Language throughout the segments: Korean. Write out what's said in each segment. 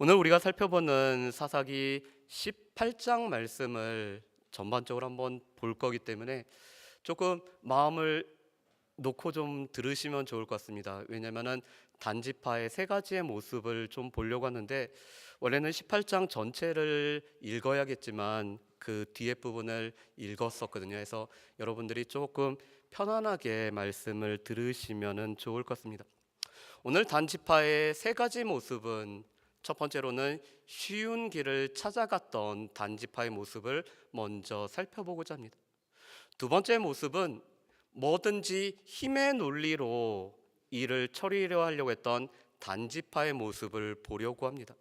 오늘 우리가 살펴보는 사사기 18장 말씀을 전반적으로 한번 볼 거기 때문에 조금 마음을 놓고 좀 들으시면 좋을 것 같습니다. 왜냐하면 단지파의 세 가지의 모습을 좀 보려고 하는데, 원래는 18장 전체를 읽어야겠지만 그 뒤에 부분을 읽었었거든요. 그래서 여러분들이 조금 편안하게 말씀을 들으시면 좋을 것 같습니다. 오늘 단지파의 세 가지 모습은, 첫 번째로는 쉬운 길을 찾아갔던 단지파의 모습을 먼저 살펴보고자 합니다. 두 번째 모습은 뭐든지 힘의 논리로 일을 처리하려 하려고 했던 단지파의 모습을 보려고 합니다.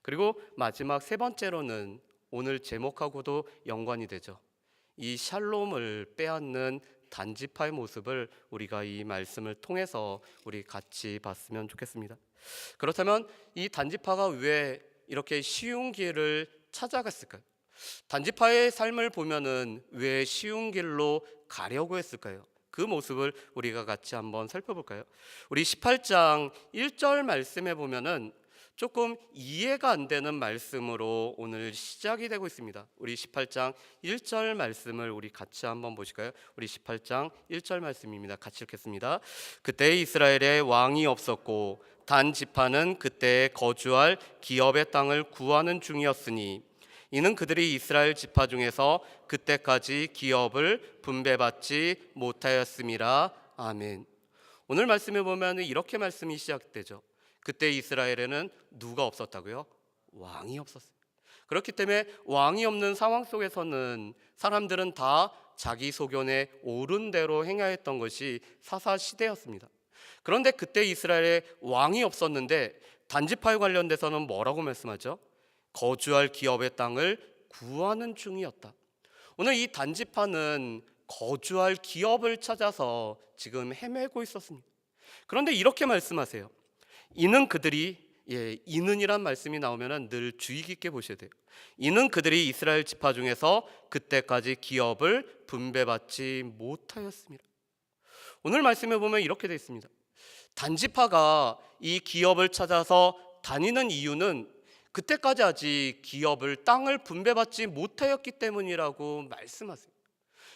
그리고 마지막 세 번째로는 오늘 제목하고도 연관이 되죠. 이 샬롬을 빼앗는 단지파의 모습을 우리가 이 말씀을 통해서 우리 같이 봤으면 좋겠습니다. 그렇다면 이 단지파가 왜 이렇게 쉬운 길을 찾아갔을까요? 단지파의 삶을 보면은 왜 쉬운 길로 가려고 했을까요? 그 모습을 우리가 같이 한번 살펴볼까요? 우리 18장 1절 말씀에 보면은 조금 이해가 안 되는 말씀으로 오늘 시작이 되고 있습니다. 우리 18장 1절 말씀을 우리 같이 한번 보실까요? 우리 18장 1절 말씀입니다. 같이 읽겠습니다. 그때 이스라엘에 왕이 없었고 단 지파는 그때 거주할 기업의 땅을 구하는 중이었으니 이는 그들이 이스라엘 지파 중에서 그때까지 기업을 분배받지 못하였음이라. 아멘. 오늘 말씀에 보면 이렇게 말씀이 시작되죠. 그때 이스라엘에는 누가 없었다고요? 왕이 없었어요. 그렇기 때문에 왕이 없는 상황 속에서는 사람들은 다 자기 소견에 옳은 대로 행하였던 것이 사사 시대였습니다. 그런데 그때 이스라엘에 왕이 없었는데 단지파에 관련돼서는 뭐라고 말씀하죠? 거주할 기업의 땅을 구하는 중이었다. 오늘 이 단지파는 거주할 기업을 찾아서 지금 헤매고 있었습니다. 그런데 이렇게 말씀하세요. 이는 그들이, 이는이란 말씀이 나오면 늘 주의 깊게 보셔야 돼요. 이는 그들이 이스라엘 지파 중에서 그때까지 기업을 분배받지 못하였습니다. 오늘 말씀에 보면 이렇게 되어 있습니다. 단지파가 이 기업을 찾아서 다니는 이유는 그때까지 아직 기업을, 땅을 분배받지 못하였기 때문이라고 말씀하세요.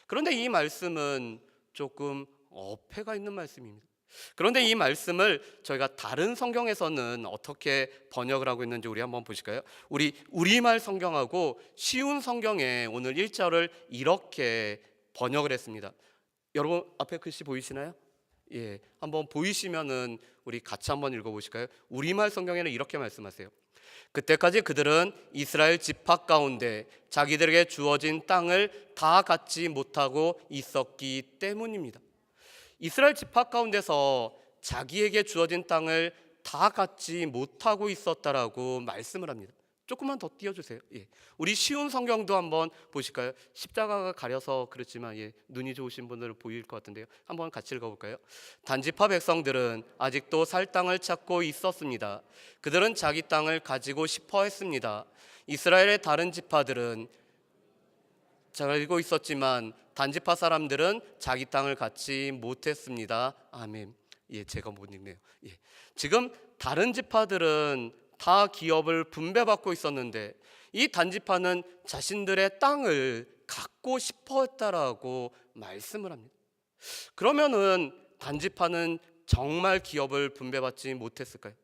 그런데 이 말씀은 조금 어폐가 있는 말씀입니다. 그런데 이 말씀을 저희가 다른 성경에서는 어떻게 번역을 하고 있는지 우리 한번 보실까요? 우리 우리말 성경하고 쉬운 성경에 오늘 1절을 이렇게 번역을 했습니다. 여러분 앞에 글씨 보이시나요? 한번 보이시면은 우리 같이 한번 읽어보실까요? 우리말 성경에는 이렇게 말씀하세요. 그때까지 그들은 이스라엘 지파 가운데 자기들에게 주어진 땅을 다 갖지 못하고 있었기 때문입니다. 이스라엘 지파 가운데서 자기에게 주어진 땅을 다 갖지 못하고 있었다라고 말씀을 합니다. 조금만 더 띄워주세요. 우리 쉬운 성경도 한번 보실까요? 십자가가 가려서 그렇지만 눈이 좋으신 분들은 보일 것 같은데요. 한번 같이 읽어볼까요? 단지파 백성들은 아직도 살 땅을 찾고 있었습니다. 그들은 자기 땅을 가지고 싶어 했습니다. 이스라엘의 다른 지파들은 잘 알고 있었지만 단지파 사람들은 자기 땅을 갖지 못했습니다. 아멘. 제가 못 읽네요. 지금 다른 지파들은 다 기업을 분배받고 있었는데 이 단지파는 자신들의 땅을 갖고 싶어 했다라고 말씀을 합니다. 그러면은 단지파는 정말 기업을 분배받지 못했을까요?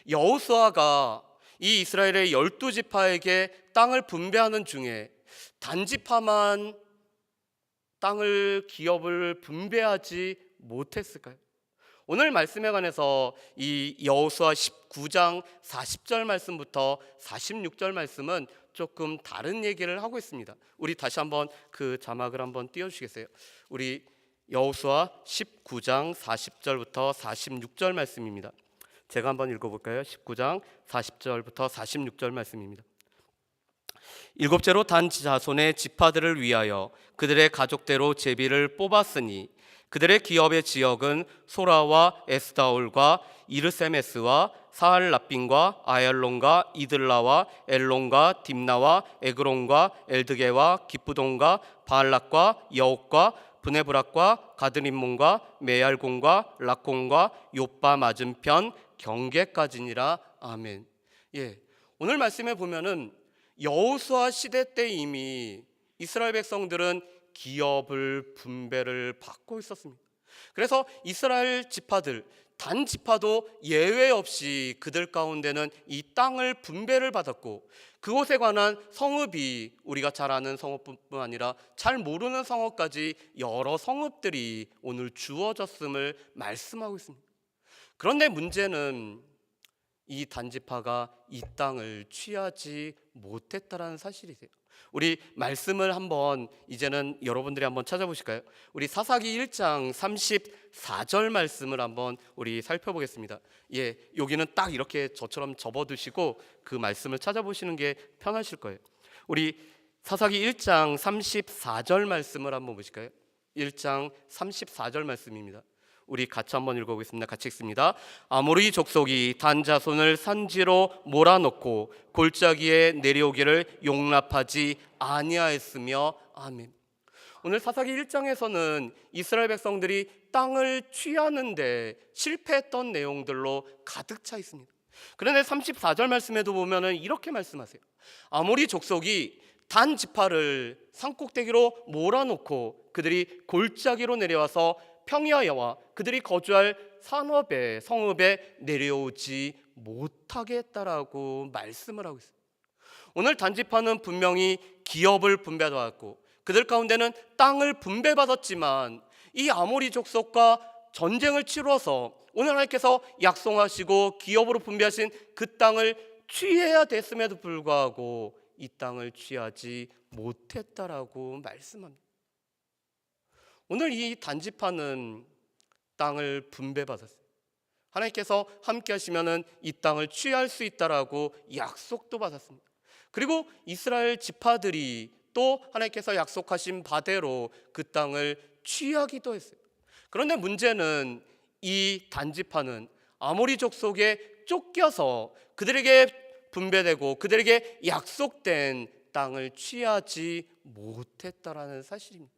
여호수아가 이 이스라엘의 12지파에게 땅을 분배하는 중에 단지파만 땅을, 기업을 분배하지 못했을까요? 오늘 말씀에 관해서 이 여호수아 19장 40절 말씀부터 46절 말씀은 조금 다른 얘기를 하고 있습니다. 우리 다시 한번 그 자막을 한번 띄워주시겠어요? 우리 여호수아 19장 40절부터 46절 말씀입니다. 제가 한번 읽어볼까요? 19장 40절부터 46절 말씀입니다. 일곱째로 단 자손의 지파들을 위하여 그들의 가족대로 제비를 뽑았으니 그들의 기업의 지역은 소라와 에스다올과 이르세메스와 사할라빈과 아얄론과 이들라와 엘론과 딥나와 에그론과 엘드게와 기쁘돈과 바알락과 여옥과 브네브락과 가드림몬과 메얄곤과 락콘과 요빠 맞은편 경계까지니라. 아멘. 오늘 말씀에 보면은 여호수아 시대 때 이미 이스라엘 백성들은 기업을 분배를 받고 있었습니다. 그래서 이스라엘 지파들 단 지파도 예외 없이 그들 가운데는 이 땅을 분배를 받았고, 그곳에 관한 성읍이 우리가 잘 아는 성읍뿐만 아니라 잘 모르는 성읍까지 여러 성읍들이 오늘 주어졌음을 말씀하고 있습니다. 그런데 문제는 이 단지파가 이 땅을 취하지 못했다라는 사실이세요. 우리 말씀을 한번 이제는 여러분들이 한번 찾아보실까요? 우리 사사기 1장 34절 말씀을 한번 우리 살펴보겠습니다. 여기는 딱 이렇게 저처럼 접어두시고 그 말씀을 찾아보시는 게 편하실 거예요. 우리 사사기 1장 34절 말씀을 한번 보실까요? 1장 34절 말씀입니다. 우리 같이 한번 읽어보겠습니다. 같이 읽습니다. 아모리 족속이 단 자손을 산지로 몰아넣고 골짜기에 내려오기를 용납하지 아니하였으며. 아멘. 오늘 사사기 1장에서는 이스라엘 백성들이 땅을 취하는데 실패했던 내용들로 가득 차 있습니다. 그런데 34절 말씀에도 보면은 이렇게 말씀하세요. 아모리 족속이 단 지파를 산꼭대기로 몰아놓고 그들이 골짜기로 내려와서 평야와 그들이 거주할 성읍에 내려오지 못하게 했다라고 말씀을 하고 있습니다. 오늘 단지파는 분명히 기업을 분배받았고 그들 가운데는 땅을 분배받았지만 이 아모리 족속과 전쟁을 치러서 오늘 하나님께서 약속하시고 기업으로 분배하신 그 땅을 취해야 됐음에도 불구하고 이 땅을 취하지 못했다라고 말씀합니다. 오늘 이 단지파는 땅을 분배받았어요. 하나님께서 함께 하시면은 이 땅을 취할 수 있다라고 약속도 받았습니다. 그리고 이스라엘 지파들이 또 하나님께서 약속하신 바대로 그 땅을 취하기도 했어요. 그런데 문제는 이 단지파는 아모리 족속에 쫓겨서 그들에게 분배되고 그들에게 약속된 땅을 취하지 못했다라는 사실입니다.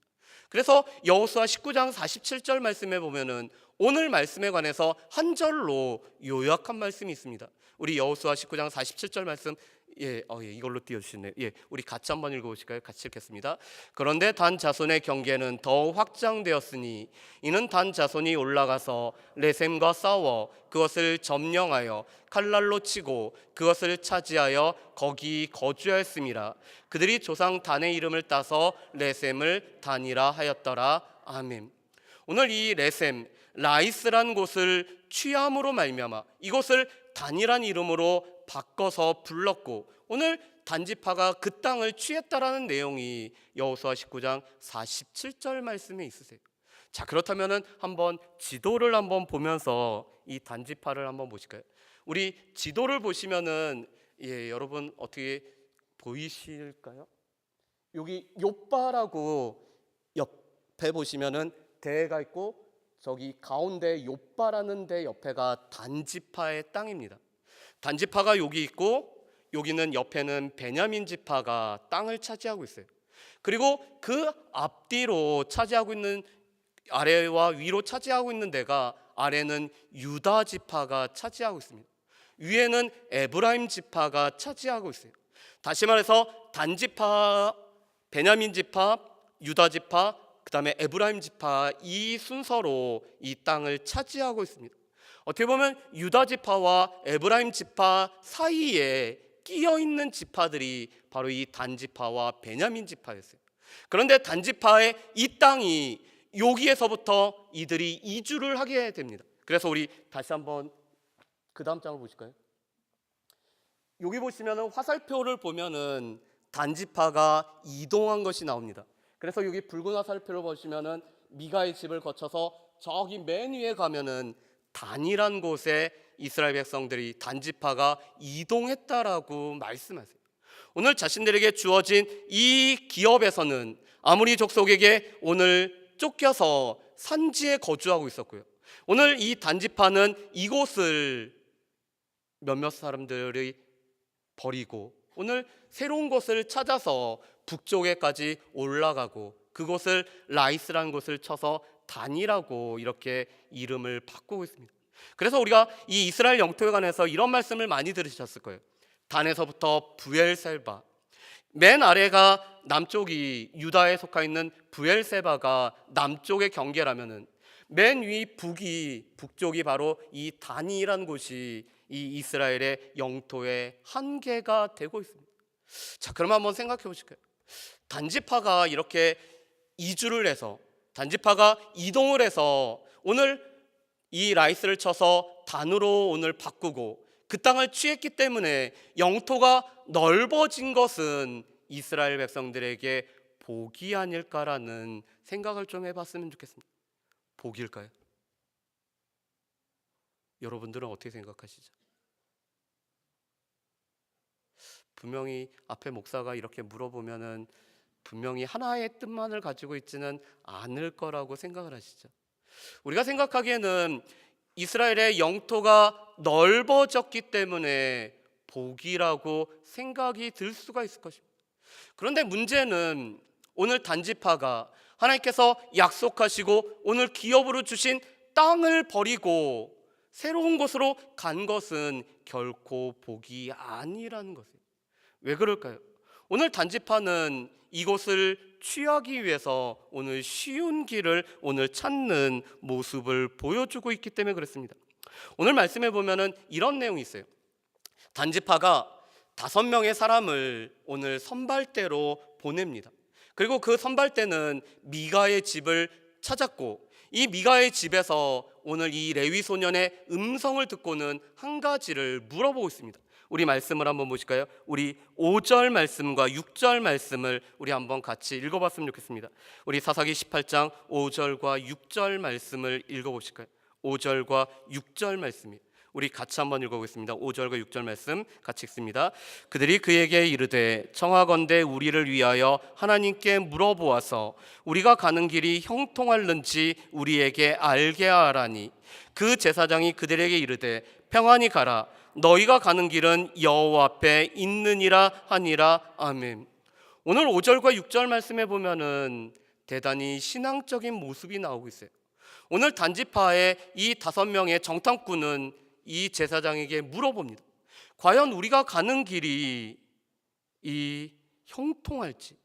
그래서 여호수아 19장 47절 말씀에 보면은 오늘 말씀에 관해서 한 절로 요약한 말씀이 있습니다. 우리 여호수아 19장 47절 말씀 이걸로 띄워주시네요. 우리 같이 한번 읽어보실까요? 같이 읽겠습니다. 그런데 단 자손의 경계는 더 확장되었으니 이는 단 자손이 올라가서 레셈과 싸워 그것을 점령하여 칼날로 치고 그것을 차지하여 거기 거주하였음이라. 그들이 조상 단의 이름을 따서 레셈을 단이라 하였더라. 아멘. 오늘 이 레셈 라이스란 곳을 취함으로 말미암아 이곳을 단이란 이름으로 바꿔서 불렀고 오늘 단지파가 그 땅을 취했다라는 내용이 여호수아 19장 47절 말씀에 있으세요. 자, 그렇다면은 한번 지도를 한번 보면서 이 단지파를 한번 보실까요? 우리 지도를 보시면은 여러분 어떻게 보이실까요? 여기 욥바라고 옆에 보시면은 대가 있고 저기 가운데 욥바라는 데 옆에가 단지파의 땅입니다. 단지파가 여기 있고 여기는 옆에는 베냐민 지파가 땅을 차지하고 있어요. 그리고 그 앞뒤로 차지하고 있는 아래와 위로 차지하고 있는 데가 아래는 유다 지파가 차지하고 있습니다. 위에는 에브라임 지파가 차지하고 있어요. 다시 말해서 단지파, 베냐민 지파, 유다 지파, 그 다음에 에브라임 지파 이 순서로 이 땅을 차지하고 있습니다. 어떻게 보면 유다 지파와 에브라임 지파 사이에 끼어 있는 지파들이 바로 이 단지파와 베냐민 지파였어요. 그런데 단지파의 이 땅이 여기에서부터 이들이 이주를 하게 됩니다. 그래서 우리 다시 한번 그 다음 장을 보실까요? 여기 보시면은 화살표를 보면은 단지파가 이동한 것이 나옵니다. 그래서 여기 붉은 화살표를 보시면은 미가의 집을 거쳐서 저기 맨 위에 가면은 단이란 곳에 이스라엘 백성들이 단지파가 이동했다라고 말씀하세요. 오늘 자신들에게 주어진 이 기업에서는 아모리 족속에게 오늘 쫓겨서 산지에 거주하고 있었고요. 오늘 이 단지파는 이곳을 몇몇 사람들이 버리고 오늘 새로운 곳을 찾아서 북쪽에까지 올라가고 그곳을 라이스라는 곳을 쳐서 단이라고 이렇게 이름을 바꾸고 있습니다. 그래서 우리가 이 이스라엘 영토에 관해서 이런 말씀을 많이 들으셨을 거예요. 단에서부터 부엘세바, 맨 아래가 남쪽이 유다에 속해 있는 부엘세바가 남쪽의 경계라면은 맨 위 북쪽이 바로 이 단이라는 곳이 이 이스라엘의 영토의 한계가 되고 있습니다. 자, 그럼 한번 생각해 보실까요? 단지파가 이렇게 이주를 해서, 단지파가 이동을 해서 오늘 이 라이스를 쳐서 단으로 오늘 바꾸고 그 땅을 취했기 때문에 영토가 넓어진 것은 이스라엘 백성들에게 복이 아닐까라는 생각을 좀 해봤으면 좋겠습니다. 복일까요? 여러분들은 어떻게 생각하시죠? 분명히 앞에 목사가 이렇게 물어보면은 분명히 하나의 뜻만을 가지고 있지는 않을 거라고 생각을 하시죠. 우리가 생각하기에는 이스라엘의 영토가 넓어졌기 때문에 복이라고 생각이 들 수가 있을 것입니다. 그런데 문제는 오늘 단지파가 하나님께서 약속하시고 오늘 기업으로 주신 땅을 버리고 새로운 곳으로 간 것은 결코 복이 아니라는 것이에요. 왜 그럴까요? 오늘 단지파는 이곳을 취하기 위해서 오늘 쉬운 길을 오늘 찾는 모습을 보여주고 있기 때문에 그렇습니다. 오늘 말씀해 보면은 이런 내용이 있어요. 단지파가 5명의 사람을 오늘 선발대로 보냅니다. 그리고 그 선발대는 미가의 집을 찾았고 이 미가의 집에서 오늘 이 레위 소년의 음성을 듣고는 한 가지를 물어보고 있습니다. 우리 말씀을 한번 보실까요? 우리 5절 말씀과 6절 말씀을 우리 한번 같이 읽어봤으면 좋겠습니다. 우리 사사기 18장 5절과 6절 말씀을 읽어보실까요? 5절과 6절 말씀이 우리 같이 한번 읽어보겠습니다. 5절과 6절 말씀 같이 읽습니다. 그들이 그에게 이르되 청하건대 우리를 위하여 하나님께 물어보아서 우리가 가는 길이 형통할는지 우리에게 알게 하라니 그 제사장이 그들에게 이르되 평안히 가라 너희가 가는 길은 여호와 앞에 있느니라 하니라. 아멘. 오늘 5절과 6절 말씀에 보면은 대단히 신앙적인 모습이 나오고 있어요. 오늘 단지파의 이 5명의 정탐꾼은 이 제사장에게 물어봅니다. 과연 우리가 가는 길이 이 형통할지,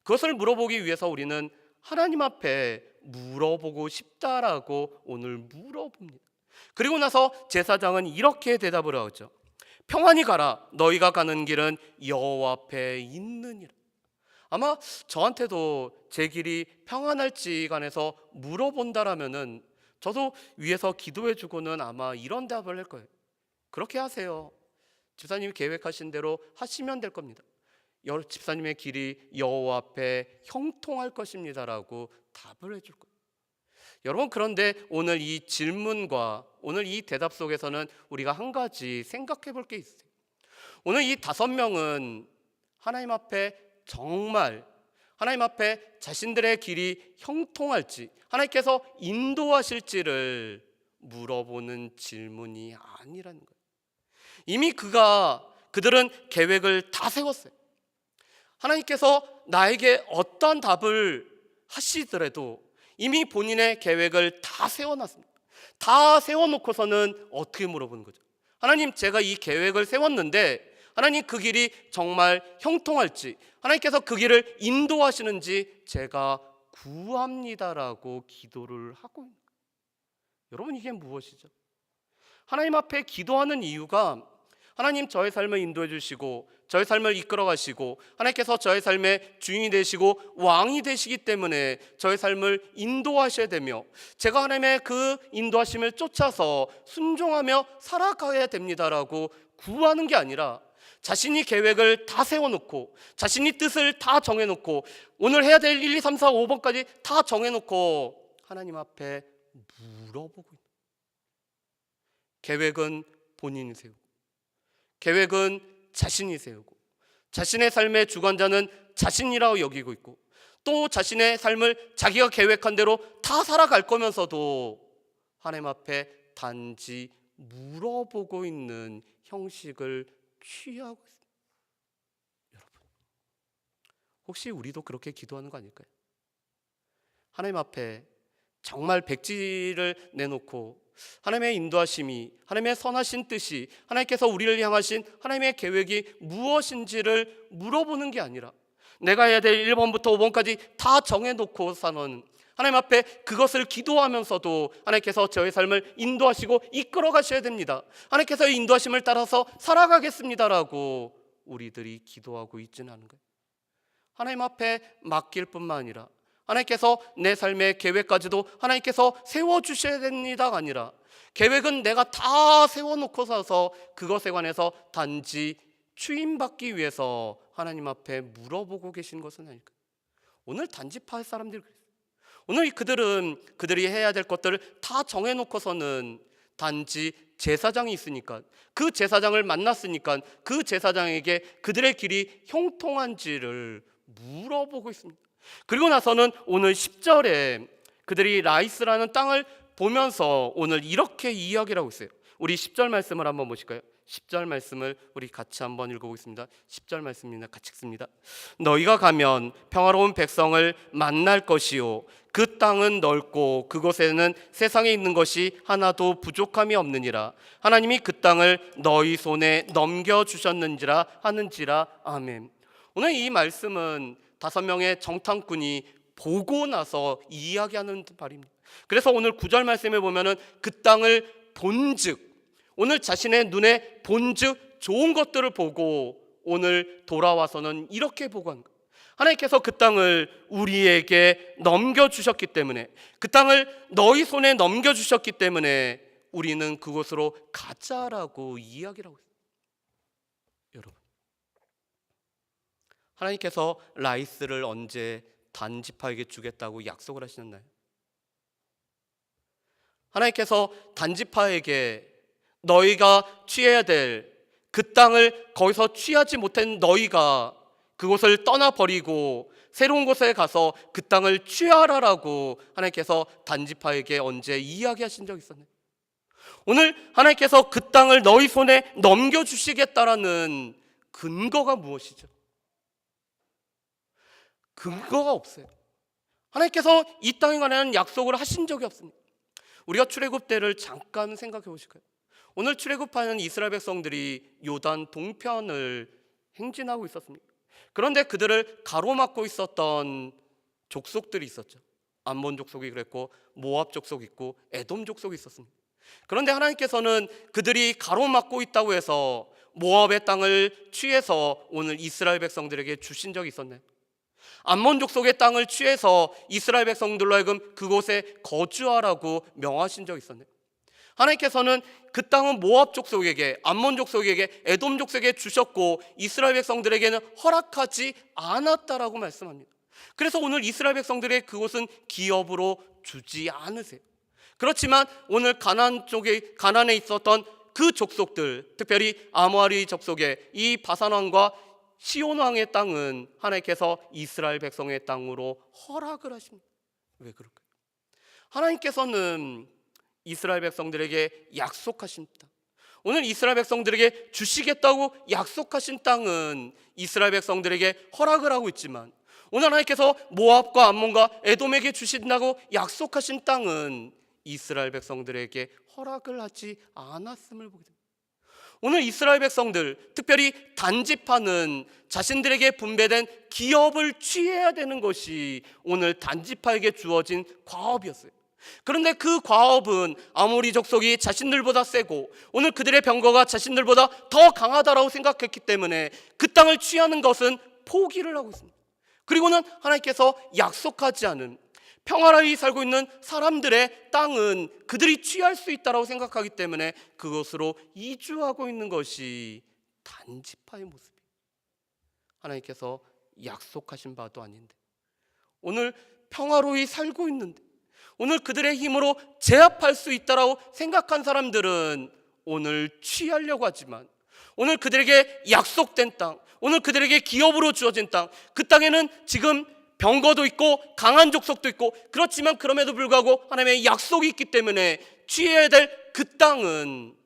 그것을 물어보기 위해서 우리는 하나님 앞에 물어보고 싶다라고 오늘 물어봅니다. 그리고 나서 제사장은 이렇게 대답을 하죠. 평안히 가라 너희가 가는 길은 여호와 앞에 있느니라. 아마 저한테도 제 길이 평안할지 관해서 물어본다라면은 저도 위에서 기도해 주고는 아마 이런 답을 할 거예요. 그렇게 하세요. 집사님이 계획하신 대로 하시면 될 겁니다. 집사님의 길이 여호와 앞에 형통할 것입니다라고 답을 해줄 거예요. 여러분, 그런데 오늘 이 질문과 오늘 이 대답 속에서는 우리가 한 가지 생각해 볼 게 있어요. 오늘 이 5명은 하나님 앞에 정말 하나님 앞에 자신들의 길이 형통할지 하나님께서 인도하실지를 물어보는 질문이 아니라는 거예요. 이미 그들은 계획을 다 세웠어요. 하나님께서 나에게 어떤 답을 하시더라도 이미 본인의 계획을 다 세워놨습니다. 다 세워놓고서는 어떻게 물어보는 거죠? 하나님, 제가 이 계획을 세웠는데 하나님 그 길이 정말 형통할지 하나님께서 그 길을 인도하시는지 제가 구합니다라고 기도를 하고 있는 거예요. 여러분, 이게 무엇이죠? 하나님 앞에 기도하는 이유가 하나님 저의 삶을 인도해 주시고 저의 삶을 이끌어 가시고 하나님께서 저의 삶의 주인이 되시고 왕이 되시기 때문에 저의 삶을 인도하셔야 되며 제가 하나님의 그 인도하심을 쫓아서 순종하며 살아가야 됩니다라고 구하는 게 아니라 자신이 계획을 다 세워놓고 자신이 뜻을 다 정해놓고 오늘 해야 될 1, 2, 3, 4, 5번까지 다 정해놓고 하나님 앞에 물어보고 있는 계획은 본인이 세우고 계획은 자신이 세우고 자신의 삶의 주관자는 자신이라고 여기고 있고 또 자신의 삶을 자기가 계획한 대로 다 살아갈 거면서도 하나님 앞에 단지 물어보고 있는 형식을 취하고 있습니다. 여러분, 혹시 우리도 그렇게 기도하는 거 아닐까요? 하나님 앞에 정말 백지를 내놓고 하나님의 인도하심이, 하나님의 선하신 뜻이, 하나님께서 우리를 향하신 하나님의 계획이 무엇인지를 물어보는 게 아니라 내가 해야 될 1번부터 5번까지 다 정해놓고서는 하나님 앞에 그것을 기도하면서도 하나님께서 저의 삶을 인도하시고 이끌어 가셔야 됩니다. 하나님께서 인도하심을 따라서 살아가겠습니다라고 우리들이 기도하고 있지는 않은 거예요. 하나님 앞에 맡길 뿐만 아니라 하나님께서 내 삶의 계획까지도 하나님께서 세워주셔야 됩니다가 아니라 계획은 내가 다 세워놓고서서 그것에 관해서 단지 추임받기 위해서 하나님 앞에 물어보고 계신 것은 아닐까요? 오늘 단지파할 사람들이 그랬어요. 오늘 그들이 해야 될 것들을 다 정해놓고서는 단지 제사장이 있으니까, 그 제사장을 만났으니까 그 제사장에게 그들의 길이 형통한지를 물어보고 있습니다. 그리고 나서는 오늘 10절에 그들이 라이스라는 땅을 보면서 오늘 이렇게 이야기를 하고 있어요. 우리 10절 말씀을 한번 보실까요? 10절 말씀을 우리 같이 한번 읽어보겠습니다. 10절 말씀입니다. 같이 읽습니다. 너희가 가면 평화로운 백성을 만날 것이요 그 땅은 넓고 그곳에는 세상에 있는 것이 하나도 부족함이 없느니라. 하나님이 그 땅을 너희 손에 넘겨주셨는지라 하는지라. 아멘. 오늘 이 말씀은 5명의 정탐꾼이 보고 나서 이야기하는 말입니다. 그래서 오늘 9절 말씀에 보면은 그 땅을 본즉, 오늘 자신의 눈에 본즉 좋은 것들을 보고 오늘 돌아와서는 이렇게 보고한 거예요. 하나님께서 그 땅을 우리에게 넘겨주셨기 때문에, 그 땅을 너희 손에 넘겨주셨기 때문에 우리는 그곳으로 가자라고 이야기를 하고 있어요. 여러분, 하나님께서 라이스를 언제 단지파에게 주겠다고 약속을 하셨나요? 하나님께서 단지파에게 너희가 취해야 될 그 땅을 거기서 취하지 못한 너희가 그곳을 떠나버리고 새로운 곳에 가서 그 땅을 취하라라고 하나님께서 단지파에게 언제 이야기하신 적이 있었나요? 오늘 하나님께서 그 땅을 너희 손에 넘겨주시겠다라는 근거가 무엇이죠? 근거가 없어요. 하나님께서 이 땅에 관한 약속을 하신 적이 없습니다. 우리가 출애굽 때를 잠깐 생각해 보실까요? 오늘 출애굽하는 이스라엘 백성들이 요단 동편을 행진하고 있었습니다. 그런데 그들을 가로막고 있었던 족속들이 있었죠. 암몬 족속이 그랬고 모압 족속이 있고 에돔 족속이 있었습니다. 그런데 하나님께서는 그들이 가로막고 있다고 해서 모압의 땅을 취해서 오늘 이스라엘 백성들에게 주신 적이 있었나요? 암몬 족속의 땅을 취해서 이스라엘 백성들로 하여금 그곳에 거주하라고 명하신 적이 있었나요? 하나님께서는 그 땅은 모압 족속에게, 암몬 족속에게, 에돔 족속에게 주셨고 이스라엘 백성들에게는 허락하지 않았다라고 말씀합니다. 그래서 오늘 이스라엘 백성들의 그곳은 기업으로 주지 않으세요. 그렇지만 오늘 가나안에 있었던 그 족속들, 특별히 아모리 족속의 이 바산 왕과 시온 왕의 땅은 하나님께서 이스라엘 백성의 땅으로 허락을 하십니다. 왜 그럴까요? 하나님께서는 이스라엘 백성들에게 약속하십니다. 오늘 이스라엘 백성들에게 주시겠다고 약속하신 땅은 이스라엘 백성들에게 허락을 하고 있지만 오늘 하나님께서 모압과 암몬과 에돔에게 주신다고 약속하신 땅은 이스라엘 백성들에게 허락을 하지 않았음을 보게 됩니다. 오늘 이스라엘 백성들, 특별히 단지파는 자신들에게 분배된 기업을 취해야 되는 것이 오늘 단지파에게 주어진 과업이었어요. 그런데 그 과업은 아모리 족속이 자신들보다 세고 오늘 그들의 병거가 자신들보다 더 강하다라고 생각했기 때문에 그 땅을 취하는 것은 포기를 하고 있습니다. 그리고는 하나님께서 약속하지 않은 평화로이 살고 있는 사람들의 땅은 그들이 취할 수 있다고 생각하기 때문에 그것으로 이주하고 있는 것이 단지파의 모습이에요. 하나님께서 약속하신 바도 아닌데 오늘 평화로이 살고 있는데 오늘 그들의 힘으로 제압할 수 있다고 생각한 사람들은 오늘 취하려고 하지만 오늘 그들에게 약속된 땅, 오늘 그들에게 기업으로 주어진 땅, 그 땅에는 지금 병거도 있고 강한 족속도 있고 그렇지만 그럼에도 불구하고 하나님의 약속이 있기 때문에 취해야 될 그 땅은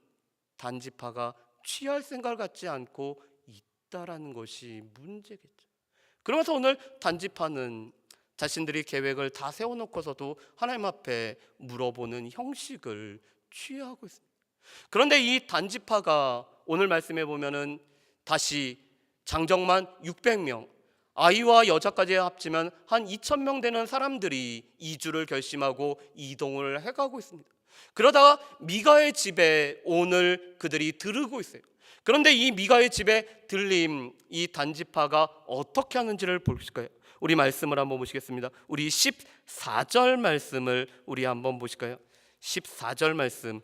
단지파가 취할 생각을 갖지 않고 있다라는 것이 문제겠죠. 그러면서 오늘 단지파는 자신들이 계획을 다 세워놓고서도 하나님 앞에 물어보는 형식을 취하고 있습니다. 그런데 이 단지파가 오늘 말씀해 보면은 다시 장정만 600명, 아이와 여자까지 합치면 한 2,000명 되는 사람들이 이주를 결심하고 이동을 해가고 있습니다. 그러다가 미가의 집에 오늘 그들이 들르고 있어요. 그런데 이 미가의 집에 들림, 이 단지파가 어떻게 하는지를 보실까요? 우리 말씀을 한번 보시겠습니다. 우리 14절 말씀을 우리 한번 보실까요? 14절 말씀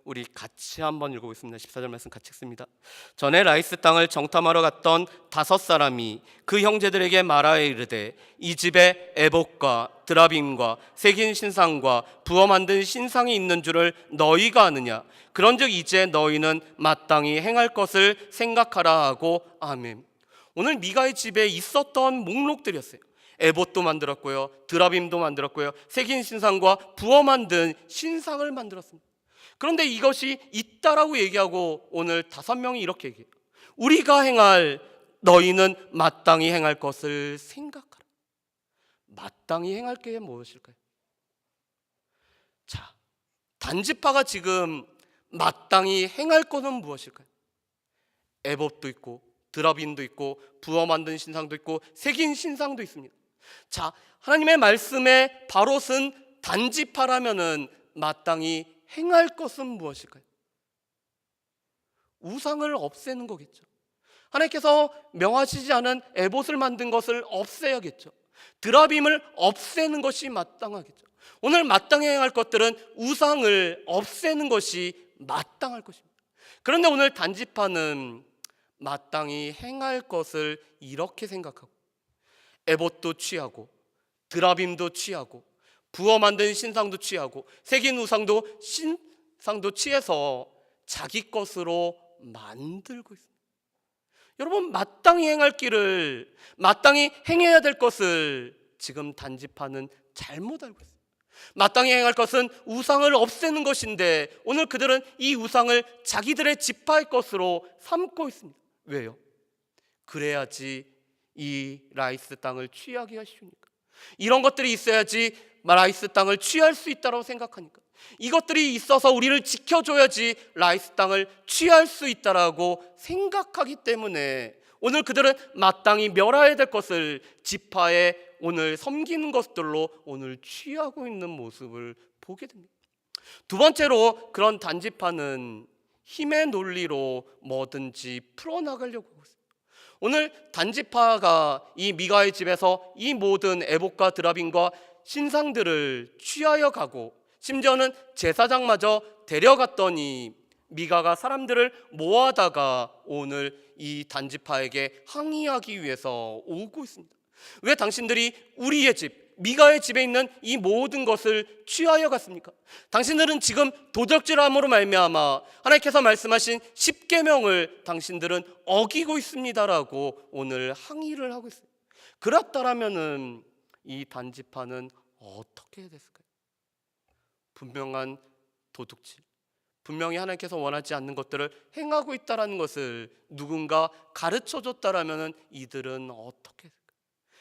우리 같이 한번 읽어보겠습니다. 14절 말씀 같이 읽습니다. 전에 라이스 땅을 정탐하러 갔던 5사람이 그 형제들에게 말하여 이르되 이 집에 에봇과 드라빔과 새긴 신상과 부어 만든 신상이 있는 줄을 너희가 아느냐? 그런즉 이제 너희는 마땅히 행할 것을 생각하라 하고 아멘. 오늘 미가의 집에 있었던 목록들이었어요. 에봇도 만들었고요, 드라빔도 만들었고요, 새긴 신상과 부어 만든 신상을 만들었습니다. 그런데 이것이 있다라고 얘기하고 오늘 5명이 이렇게 얘기해요. 우리가 행할, 너희는 마땅히 행할 것을 생각하라. 마땅히 행할 게 무엇일까요? 자, 단지파가 지금 마땅히 행할 것은 무엇일까요? 에봇도 있고 드라빔도 있고 부어 만든 신상도 있고 새긴 신상도 있습니다. 자, 하나님의 말씀에 바로 쓴 단지파라면은 마땅히 행할 것은 무엇일까요? 우상을 없애는 거겠죠. 하나님께서 명하시지 않은 에봇을 만든 것을 없애야겠죠. 드라빔을 없애는 것이 마땅하겠죠. 오늘 마땅히 행할 것들은 우상을 없애는 것이 마땅할 것입니다. 그런데 오늘 단지파는 마땅히 행할 것을 이렇게 생각하고 에봇도 취하고 드라빔도 취하고 부어 만든 신상도 취하고 새긴 우상도 신상도 취해서 자기 것으로 만들고 있습니다. 여러분, 마땅히 행할 길을, 마땅히 행해야 될 것을 지금 단지파는 잘못 알고 있습니다. 마땅히 행할 것은 우상을 없애는 것인데 오늘 그들은 이 우상을 자기들의 지파의 것으로 삼고 있습니다. 왜요? 그래야지 이 라이스 땅을 취하기가 쉬우니까, 이런 것들이 있어야지 라이스 땅을 취할 수 있다고 생각하니까, 이것들이 있어서 우리를 지켜줘야지 라이스 땅을 취할 수 있다라고 생각하기 때문에 오늘 그들은 마땅히 멸해야 될 것을 지파에 오늘 섬기는 것들로 오늘 취하고 있는 모습을 보게 됩니다. 두 번째로, 그런 단지파는 힘의 논리로 뭐든지 풀어나가려고 하고 있습니다. 오늘 단지파가 이 미가의 집에서 이 모든 에봇과 드라빔과 신상들을 취하여 가고 심지어는 제사장마저 데려갔더니 미가가 사람들을 모아다가 오늘 이 단지파에게 항의하기 위해서 오고 있습니다. 왜 당신들이 우리의 집, 미가의 집에 있는 이 모든 것을 취하여 갔습니까? 당신들은 지금 도적질함으로 말미암아 하나님께서 말씀하신 10계명을 당신들은 어기고 있습니다라고 오늘 항의를 하고 있어요. 그렇다라면은 이 단지파는 어떻게 해야 됐을까요? 분명한 도둑질, 분명히 하나님께서 원하지 않는 것들을 행하고 있다라는 것을 누군가 가르쳐줬다라면은 이들은 어떻게 했을까요?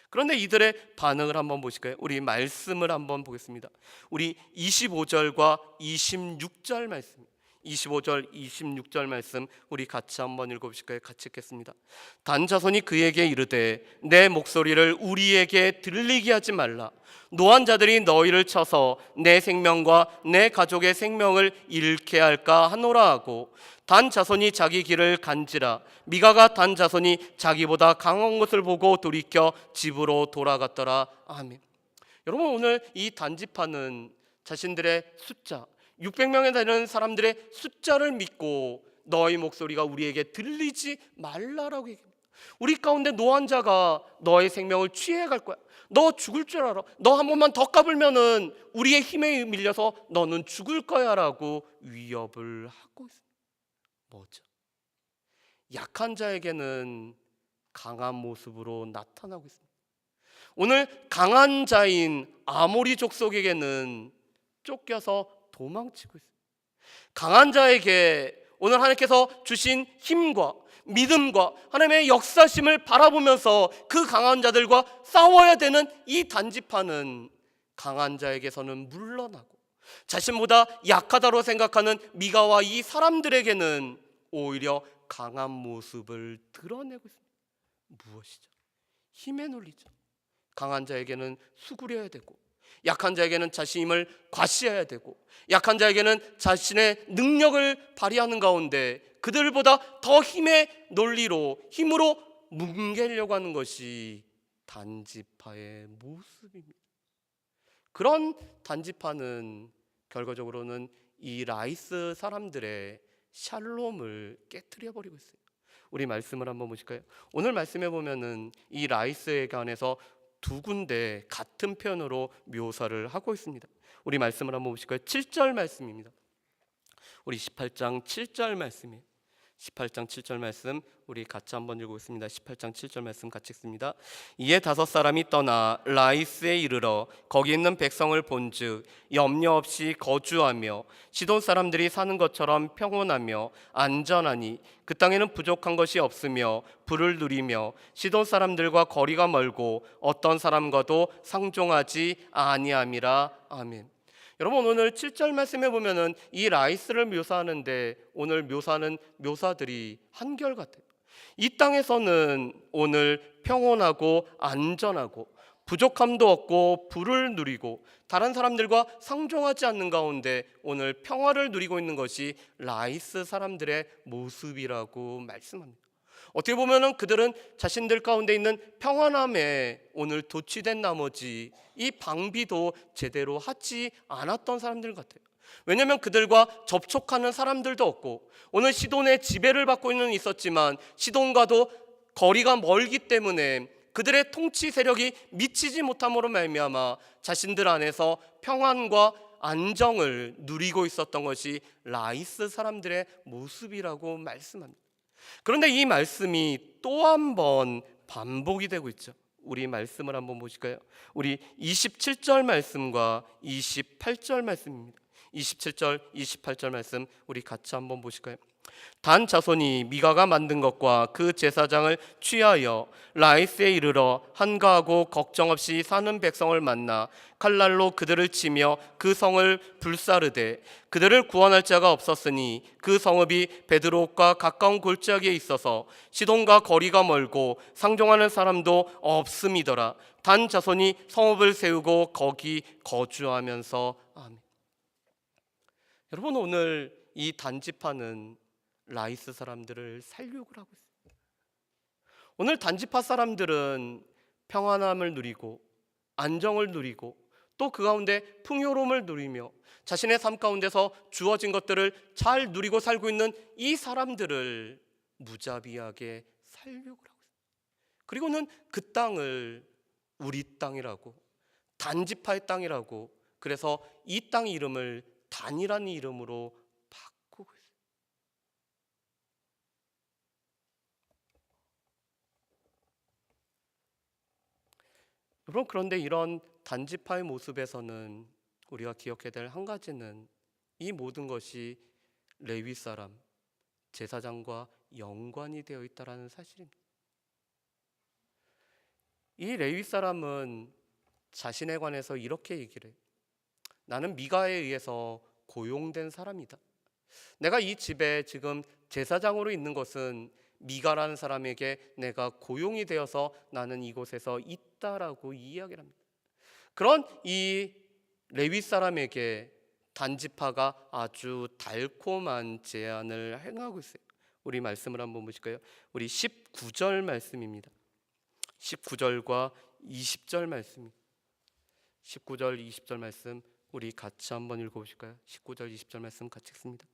그런데 이들의 반응을 한번 보실까요? 우리 말씀을 한번 보겠습니다. 우리 25절과 26절 말씀, 25절, 26절 말씀 우리 같이 한번 읽어보실까요? 같이 읽겠습니다. 단자손이 그에게 이르되 내 목소리를 우리에게 들리게 하지 말라. 노한 자들이 너희를 쳐서 내 생명과 내 가족의 생명을 잃게 할까 하노라 하고, 단 자손이 자기 길을 간지라 미가가 단 자손이 자기보다 강한 것을 보고 돌이켜 집으로 돌아갔더라. 아멘. 여러분, 오늘 이 단지파는 자신들의 숫자 600명에 되는 사람들의 숫자를 믿고 너희 목소리가 우리에게 들리지 말라라고 얘기합니다. 우리 가운데 노한 자가 너의 생명을 취해갈 거야, 너 죽을 줄 알아, 너 한 번만 더 까불면은 우리의 힘에 밀려서 너는 죽을 거야 라고 위협을 하고 있습니다. 뭐죠? 약한 자에게는 강한 모습으로 나타나고 있습니다. 오늘 강한 자인 아모리 족속에게는 쫓겨서 도망치고 있습니다. 강한 자에게 오늘 하나님께서 주신 힘과 믿음과 하나님의 역사심을 바라보면서 그 강한 자들과 싸워야 되는 이 단지파는 강한 자에게서는 물러나고 자신보다 약하다고 생각하는 미가와 이 사람들에게는 오히려 강한 모습을 드러내고 있습니다. 무엇이죠? 힘의 논리죠. 강한 자에게는 수그려야 되고, 약한 자에게는 자신의 힘을 과시해야 되고, 약한 자에게는 자신의 능력을 발휘하는 가운데 그들보다 더 힘의 논리로, 힘으로 뭉개려고 하는 것이 단지파의 모습입니다. 그런 단지파는 결과적으로는 이 라이스 사람들의 샬롬을 깨뜨려 버리고 있어요. 우리 말씀을 한번 보실까요? 오늘 말씀에 보면은 이 라이스에 관해서 두 군데 같은 표현으로 묘사를 하고 있습니다. 우리 말씀을 한번 보실까요? 7절 말씀입니다. 우리 18장 7절 말씀이에요. 18장 7절 말씀 우리 같이 한번 읽어보겠습니다. 18장 7절 말씀 같이 읽습니다. 이에 5사람이 떠나 라이스에 이르러 거기 있는 백성을 본즉 염려 없이 거주하며 시돈 사람들이 사는 것처럼 평온하며 안전하니 그 땅에는 부족한 것이 없으며 부를 누리며 시돈 사람들과 거리가 멀고 어떤 사람과도 상종하지 아니함이라. 아멘. 여러분, 오늘 7절 말씀에 보면은 이 라이스를 묘사하는데 오늘 묘사하는 묘사들이 한결같아요. 이 땅에서는 오늘 평온하고 안전하고 부족함도 없고 부를 누리고 다른 사람들과 상종하지 않는 가운데 오늘 평화를 누리고 있는 것이 라이스 사람들의 모습이라고 말씀합니다. 어떻게 보면은 그들은 자신들 가운데 있는 평안함에 오늘 도취된 나머지 이 방비도 제대로 하지 않았던 사람들 같아요. 왜냐하면 그들과 접촉하는 사람들도 없고 오늘 시돈의 지배를 받고 있었지만 시돈과도 거리가 멀기 때문에 그들의 통치 세력이 미치지 못함으로 말미암아 자신들 안에서 평안과 안정을 누리고 있었던 것이 라이스 사람들의 모습이라고 말씀합니다. 그런데 이 말씀이 또 한 번 반복이 되고 있죠. 우리 말씀을 한번 보실까요? 우리 27절 말씀과 28절 말씀입니다. 27절, 28절 말씀 우리 같이 한번 보실까요? 단 자손이 미가가 만든 것과 그 제사장을 취하여 라이스에 이르러 한가하고 걱정 없이 사는 백성을 만나 칼날로 그들을 치며 그 성을 불사르되 그들을 구원할 자가 없었으니 그 성읍이 베드로과 가까운 골짜기에 있어서 시돈과 거리가 멀고 상종하는 사람도 없음이더라. 단 자손이 성읍을 세우고 거기 거주하면서. 아멘. 여러분, 오늘 이 단지파는 라이스 사람들을 살육을 하고 있습니다. 오늘 단지파 사람들은 평안함을 누리고 안정을 누리고 또 그 가운데 풍요로움을 누리며 자신의 삶 가운데서 주어진 것들을 잘 누리고 살고 있는 이 사람들을 무자비하게 살육을 하고 있습니다. 그리고는 그 땅을 우리 땅이라고, 단지파의 땅이라고, 그래서 이 땅 이름을 단이라는 이름으로 바꾸고 있어요. 여러분, 그런데 이런 단지파의 모습에서는 우리가 기억해야 될 한 가지는 이 모든 것이 레위 사람, 제사장과 연관이 되어 있다는 사실입니다. 이 레위 사람은 자신에 관해서 이렇게 얘기를 해요. 나는 미가에 의해서 고용된 사람이다. 내가 이 집에 지금 제사장으로 있는 것은 미가라는 사람에게 내가 고용이 되어서 나는 이곳에서 있다라고 이야기를 합니다. 그런 이 레위 사람에게 단지파가 아주 달콤한 제안을 행하고 있어요. 우리 말씀을 한번 보실까요? 우리 19절 말씀입니다. 19절과 20절 말씀입니다. 19절, 20절 말씀 우리 같이 한번 읽어보실까요? 19절, 20절 말씀 같이 읽습니다.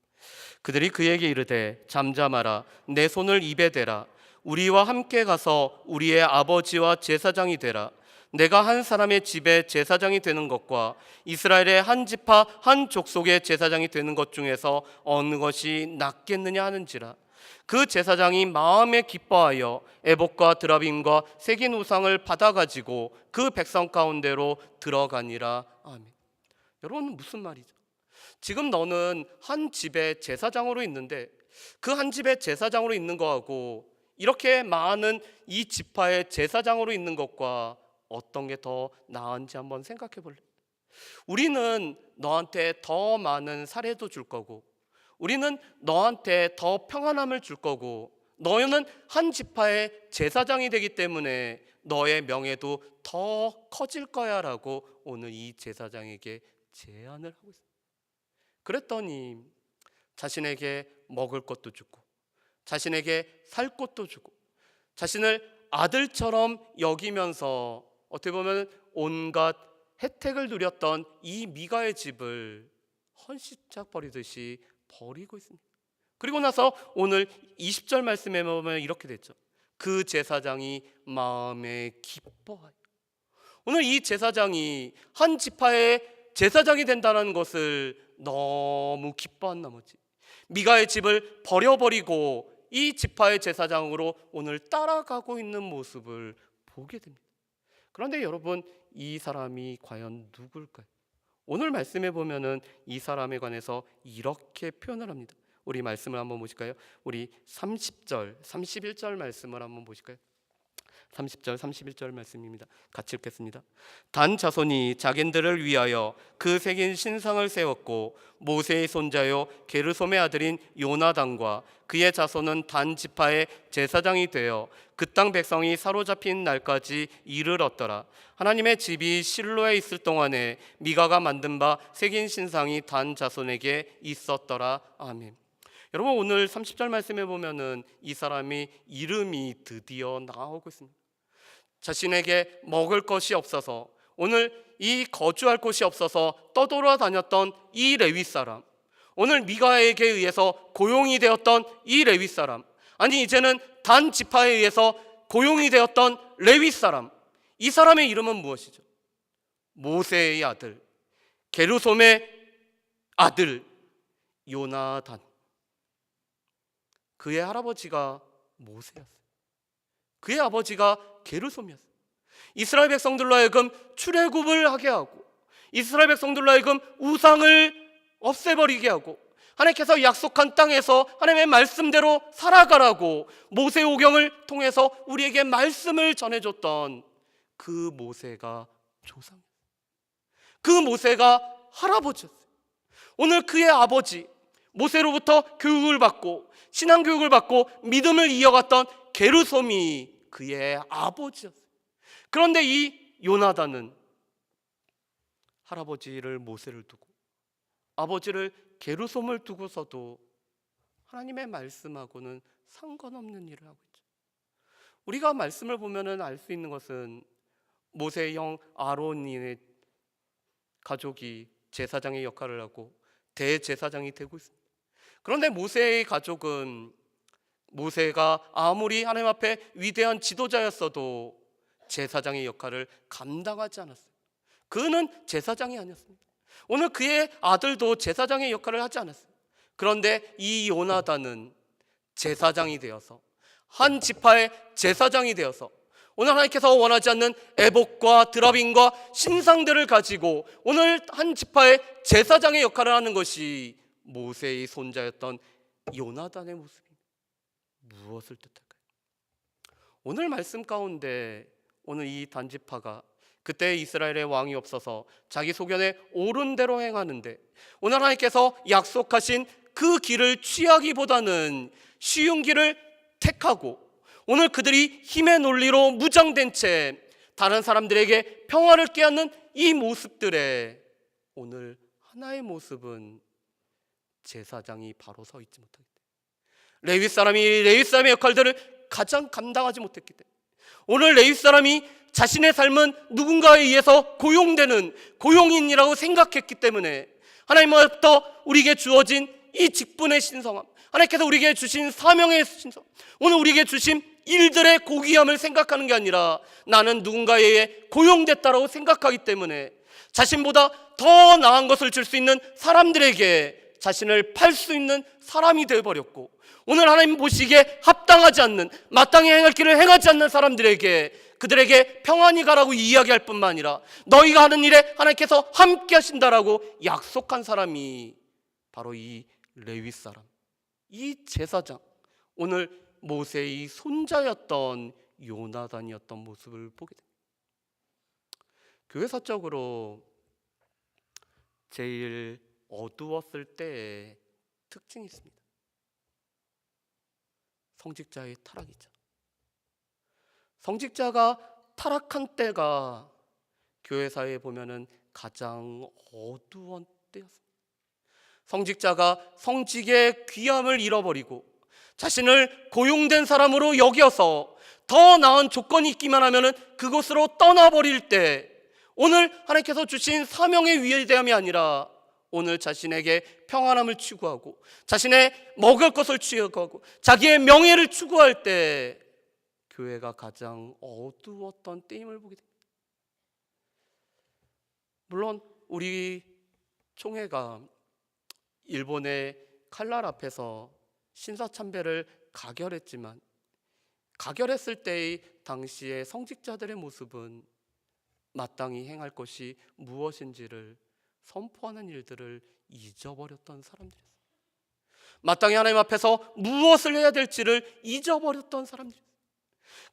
그들이 그에게 이르되 잠잠하라, 내 손을 입에 대라. 우리와 함께 가서 우리의 아버지와 제사장이 되라. 내가 한 사람의 집에 제사장이 되는 것과 이스라엘의 한 지파 한 족속의 제사장이 되는 것 중에서 어느 것이 낫겠느냐 하는지라. 그 제사장이 마음에 기뻐하여 에봇과 드라빔과 새긴 우상을 받아가지고 그 백성 가운데로 들어가니라. 아멘. 여러분, 무슨 말이죠? 지금 너는 한 집의 제사장으로 있는데 그 한 집의 제사장으로 있는 거하고 이렇게 많은 이 지파의 제사장으로 있는 것과 어떤 게 더 나은지 한번 생각해 볼래? 우리는 너한테 더 많은 사례도 줄 거고, 우리는 너한테 더 평안함을 줄 거고, 너는 한 지파의 제사장이 되기 때문에 너의 명예도 더 커질 거야 라고 오늘 이 제사장에게 제안을 하고 있습니다. 그랬더니 자신에게 먹을 것도 주고, 자신에게 살 곳도 주고, 자신을 아들처럼 여기면서 어떻게 보면 온갖 혜택을 누렸던 이 미가의 집을 헌시짝 버리듯이 버리고 있습니다. 그리고 나서 오늘 20절 말씀에 보면 이렇게 됐죠. 그 제사장이 마음에 기뻐하여. 오늘 이 제사장이 한 지파의 제사장이 된다는 것을 너무 기뻐한 나머지 미가의 집을 버려버리고 이 지파의 제사장으로 오늘 따라가고 있는 모습을 보게 됩니다. 그런데 여러분, 이 사람이 과연 누굴까요? 오늘 말씀에 보면은 이 사람에 관해서 이렇게 표현을 합니다. 우리 말씀을 한번 보실까요? 우리 30절, 31절 말씀을 한번 보실까요? 30절, 31절 말씀입니다. 같이 읽겠습니다. 단 자손이 자긴들을 위하여 그 새긴 신상을 세웠고 모세의 손자요 게르솜의 아들인 요나단과 그의 자손은 단 지파의 제사장이 되어 그 땅 백성이 사로잡힌 날까지 이르렀더라. 하나님의 집이 실로에 있을 동안에 미가가 만든 바 새긴 신상이 단 자손에게 있었더라. 아멘. 여러분, 오늘 30절 말씀에 보면은 이 사람이 이름이 드디어 나오고 있습니다. 자신에게 먹을 것이 없어서, 오늘 이 거주할 곳이 없어서 떠돌아다녔던 이 레위 사람, 오늘 미가에게 의해서 고용이 되었던 이 레위 사람, 아니 이제는 단 지파에 의해서 고용이 되었던 레위 사람, 이 사람의 이름은 무엇이죠? 모세의 아들, 게르솜의 아들 요나단. 그의 할아버지가 모세였어요. 그의 아버지가 게르솜이었어요. 이스라엘 백성들로 하여금 출애굽을 하게 하고, 이스라엘 백성들로 하여금 우상을 없애버리게 하고, 하나님께서 약속한 땅에서 하나님의 말씀대로 살아가라고 모세 오경을 통해서 우리에게 말씀을 전해줬던 그 모세가 조상이었어요. 그 모세가 할아버지였어요. 오늘 그의 아버지 모세로부터 교육을 받고 신앙교육을 받고 믿음을 이어갔던 게르솜이 그의 아버지였어요. 그런데 이 요나단은 할아버지를 모세를 두고 아버지를 게르솜을 두고서도 하나님의 말씀하고는 상관없는 일을 하고 있죠. 우리가 말씀을 보면은 알 수 있는 것은 모세의 형 아론의 가족이 제사장의 역할을 하고 대제사장이 되고 있습니다. 그런데 모세의 가족은 모세가 아무리 하나님 앞에 위대한 지도자였어도 제사장의 역할을 감당하지 않았어요. 그는 제사장이 아니었습니다. 오늘 그의 아들도 제사장의 역할을 하지 않았어요. 그런데 이 요나단은 제사장이 되어서, 한 지파의 제사장이 되어서 오늘 하나님께서 원하지 않는 애복과 드라빔과 신상들을 가지고 오늘 한 지파의 제사장의 역할을 하는 것이 모세의 손자였던 요나단의 모습입니다. 무엇을 뜻할까요? 오늘 말씀 가운데 오늘 이 단지파가 그때 이스라엘의 왕이 없어서 자기 소견에 옳은 대로 행하는데, 오늘 하나님께서 약속하신 그 길을 취하기보다는 쉬운 길을 택하고 오늘 그들이 힘의 논리로 무장된 채 다른 사람들에게 평화를 깨닫는 이 모습들에 오늘 하나의 모습은 제사장이 바로 서 있지 못하기 때문에, 레위 사람의 역할들을 가장 감당하지 못했기 때문에, 오늘 레위 사람이 자신의 삶은 누군가에 의해서 고용되는 고용인이라고 생각했기 때문에 하나님으로부터 우리에게 주어진 이 직분의 신성함, 하나님께서 우리에게 주신 사명의 신성, 오늘 우리에게 주신 일들의 고귀함을 생각하는 게 아니라 나는 누군가에 의해 고용됐다라고 생각하기 때문에 자신보다 더 나은 것을 줄 수 있는 사람들에게 자신을 팔 수 있는 사람이 되어버렸고, 오늘 하나님 보시기에 합당하지 않는, 마땅히 행할 길을 행하지 않는 사람들에게 그들에게 평안히 가라고 이야기할 뿐만 아니라 너희가 하는 일에 하나님께서 함께 하신다라고 약속한 사람이 바로 이 레위 사람, 이 제사장, 오늘 모세의 손자였던 요나단이었던 모습을 보게 됩니다. 교회 사적으로 제일 어두웠을 때의 특징이 있습니다. 성직자의 타락이죠. 성직자가 타락한 때가 교회사에 보면은 가장 어두운 때였습니다. 성직자가 성직의 귀함을 잃어버리고 자신을 고용된 사람으로 여겨서 더 나은 조건이 있기만 하면은 그곳으로 떠나버릴 때, 오늘 하나님께서 주신 사명의 위대함이 아니라 오늘 자신에게 평안함을 추구하고 자신의 먹을 것을 추구하고 자기의 명예를 추구할 때 교회가 가장 어두웠던 때임을 보게 됩니다. 물론 우리 총회가 일본의 칼날 앞에서 신사참배를 가결했지만, 가결했을 때의 당시의 성직자들의 모습은 마땅히 행할 것이 무엇인지를 선포하는 일들을 잊어버렸던 사람들이었습니다. 마땅히 하나님 앞에서 무엇을 해야 될지를 잊어버렸던 사람들이었습니다.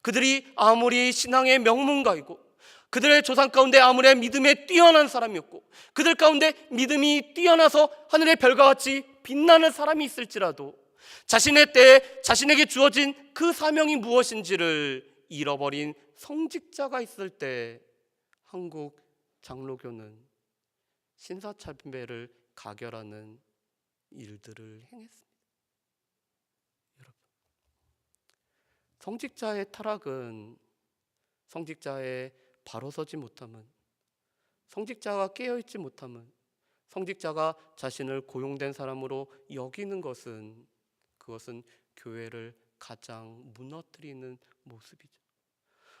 그들이 아무리 신앙의 명문가이고 그들의 조상 가운데 아무리 믿음에 뛰어난 사람이었고 그들 가운데 믿음이 뛰어나서 하늘의 별과 같이 빛나는 사람이 있을지라도 자신의 때에 자신에게 주어진 그 사명이 무엇인지를 잃어버린 성직자가 있을 때 한국 장로교는 신사참배를 가결하는 일들을 행했습니다. 여러분, 성직자의 타락은 성직자의 바로 서지 못함은, 성직자가 깨어있지 못함은, 성직자가 자신을 고용된 사람으로 여기는 것은, 그것은 교회를 가장 무너뜨리는 모습이죠.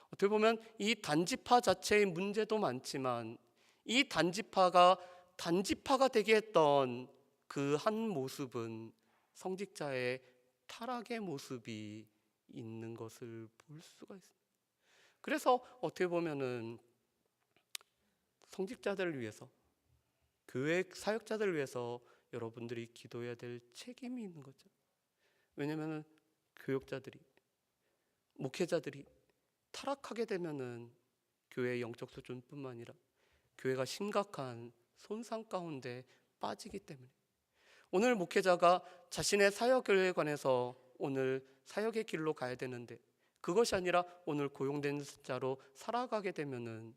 어떻게 보면 이 단지파 자체의 문제도 많지만 이 단지파가 되게 했던 그 한 모습은 성직자의 타락의 모습이 있는 것을 볼 수가 있습니다. 그래서 어떻게 보면은 성직자들을 위해서, 교회 사역자들을 위해서 여러분들이 기도해야 될 책임이 있는 거죠. 왜냐하면 교역자들이, 목회자들이 타락하게 되면은 교회의 영적 수준뿐만 아니라 교회가 심각한 손상 가운데 빠지기 때문에, 오늘 목회자가 자신의 사역에 관해서 오늘 사역의 길로 가야 되는데 그것이 아니라 오늘 고용된 자로 살아가게 되면은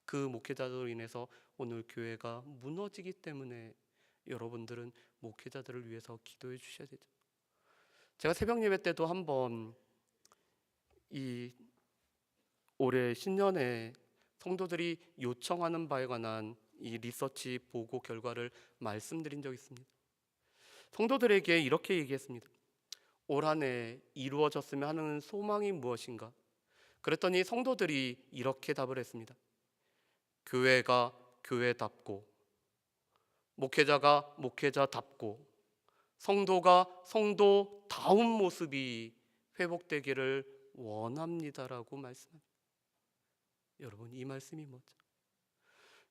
그 목회자들로 인해서 오늘 교회가 무너지기 때문에 여러분들은 목회자들을 위해서 기도해 주셔야 되죠. 제가 새벽 예배 때도 한번 이 올해 신년에 성도들이 요청하는 바에 관한 이 리서치 보고 결과를 말씀드린 적이 있습니다. 성도들에게 이렇게 얘기했습니다. 올 한 해 이루어졌으면 하는 소망이 무엇인가? 그랬더니 성도들이 이렇게 답을 했습니다. 교회가 교회답고, 목회자가 목회자답고, 성도가 성도다운 모습이 회복되기를 원합니다라고 말씀합니다. 여러분, 이 말씀이 뭐죠?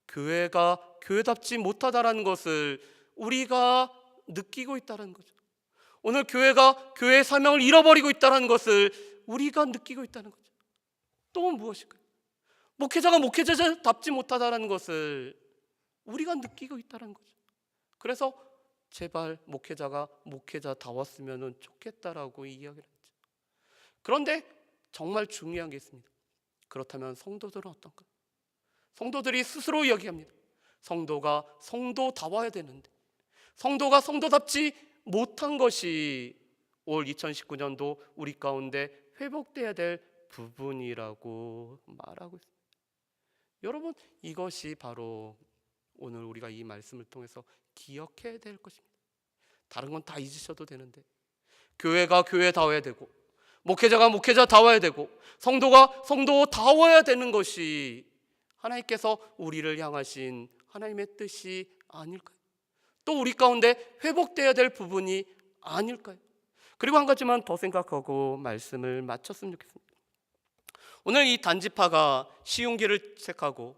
교회가 교회답지 못하다라는 것을 우리가 느끼고 있다는 거죠. 오늘 교회가 교회의 사명을 잃어버리고 있다는 것을 우리가 느끼고 있다는 거죠. 또 무엇일까요? 목회자가 목회자답지 못하다는 것을 우리가 느끼고 있다는 거죠. 그래서 제발 목회자가 목회자다웠으면 좋겠다라고 이야기를 했죠. 그런데 정말 중요한 게 있습니다. 그렇다면 성도들은 어떤가? 성도들이 스스로 이야기합니다. 성도가 성도다워야 되는데 성도가 성도답지 못한 것이 올 2019년도 우리 가운데 회복돼야 될 부분이라고 말하고 있습니다. 여러분, 이것이 바로 오늘 우리가 이 말씀을 통해서 기억해야 될 것입니다. 다른 건 다 잊으셔도 되는데 교회가 교회다워야 되고 목회자가 목회자다워야 되고 성도가 성도다워야 되는 것이 하나님께서 우리를 향하신 하나님의 뜻이 아닐까요? 또 우리 가운데 회복돼야 될 부분이 아닐까요? 그리고 한 가지만 더 생각하고 말씀을 마쳤으면 좋겠습니다. 오늘 이 단지파가 쉬운 길을 택하고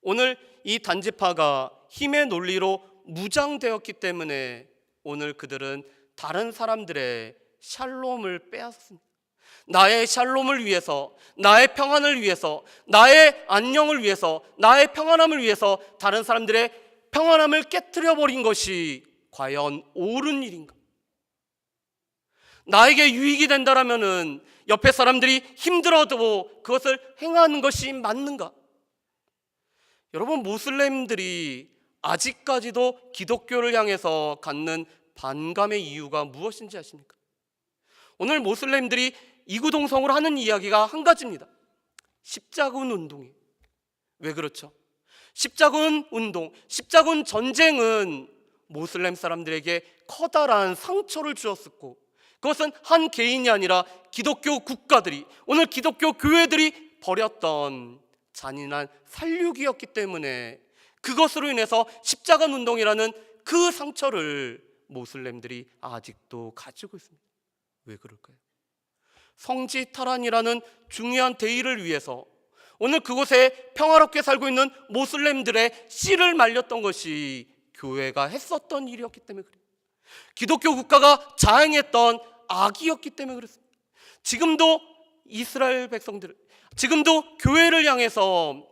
오늘 이 단지파가 힘의 논리로 무장되었기 때문에 오늘 그들은 다른 사람들의 샬롬을 빼앗았습니다. 나의 샬롬을 위해서, 나의 평안을 위해서, 나의 안녕을 위해서, 나의 평안함을 위해서 다른 사람들의 평안함을 깨뜨려 버린 것이 과연 옳은 일인가? 나에게 유익이 된다라면은 옆에 사람들이 힘들어도 그것을 행하는 것이 맞는가? 여러분, 모슬렘들이 아직까지도 기독교를 향해서 갖는 반감의 이유가 무엇인지 아십니까? 오늘 모슬렘들이 이구동성으로 하는 이야기가 한 가지입니다. 십자군 운동이에요. 왜 그렇죠? 십자군 운동, 십자군 전쟁은 모슬렘 사람들에게 커다란 상처를 주었었고, 그것은 한 개인이 아니라 기독교 국가들이, 오늘 기독교 교회들이 벌였던 잔인한 살육이었기 때문에 그것으로 인해서 십자군 운동이라는 그 상처를 모슬렘들이 아직도 가지고 있습니다. 왜 그럴까요? 성지 탈환이라는 중요한 대의를 위해서 오늘 그곳에 평화롭게 살고 있는 모슬렘들의 씨를 말렸던 것이 교회가 했었던 일이었기 때문에 그래요. 기독교 국가가 자행했던 악이었기 때문에 그렇습니다. 지금도 이스라엘 백성들, 지금도 교회를 향해서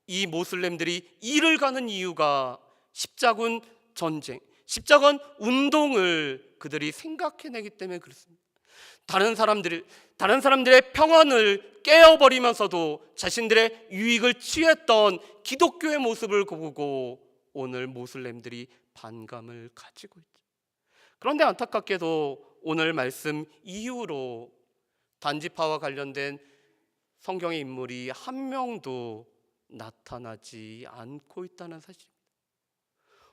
이 모슬렘들이 이를 가는 이유가 십자군 전쟁, 십자군 운동을 그들이 생각해내기 때문에 그렇습니다. 다른 사람들의 평안을 깨어버리면서도 자신들의 유익을 취했던 기독교의 모습을 보고 오늘 모슬렘들이 반감을 가지고 있죠. 그런데 안타깝게도 오늘 말씀 이후로 단지파와 관련된 성경의 인물이 한 명도 나타나지 않고 있다는 사실입니다.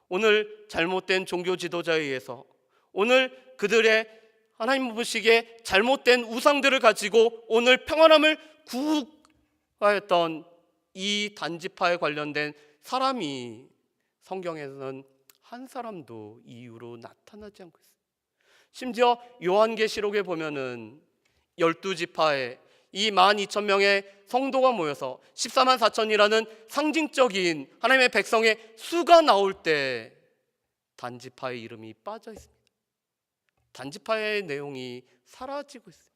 오늘 잘못된 종교 지도자에 의해서, 오늘 그들의 하나님 보시기에 잘못된 우상들을 가지고 오늘 평안함을 구하였던 이 단지파에 관련된 사람이 성경에서는 한 사람도 이유로 나타나지 않고 있어요. 심지어 요한계시록에 보면은 12지파에 이 12,000명의 성도가 모여서 14만 4천이라는 상징적인 하나님의 백성의 수가 나올 때 단지파의 이름이 빠져 있습니다. 단지파의 내용이 사라지고 있어요.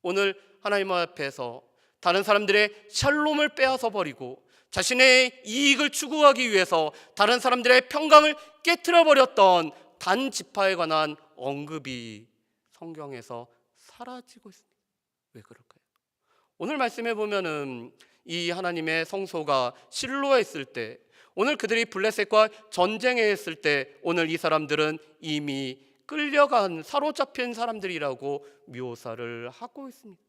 오늘 하나님 앞에서 다른 사람들의 샬롬을 빼앗아 버리고 자신의 이익을 추구하기 위해서 다른 사람들의 평강을 깨트려 버렸던 단지파에 관한 언급이 성경에서 사라지고 있습니다. 왜 그럴까요? 오늘 말씀해 보면은 이 하나님의 성소가 실로에 있을 때, 오늘 그들이 블레셋과 전쟁에 했을 때 오늘 이 사람들은 이미 끌려간 사로잡힌 사람들이라고 묘사를 하고 있습니다.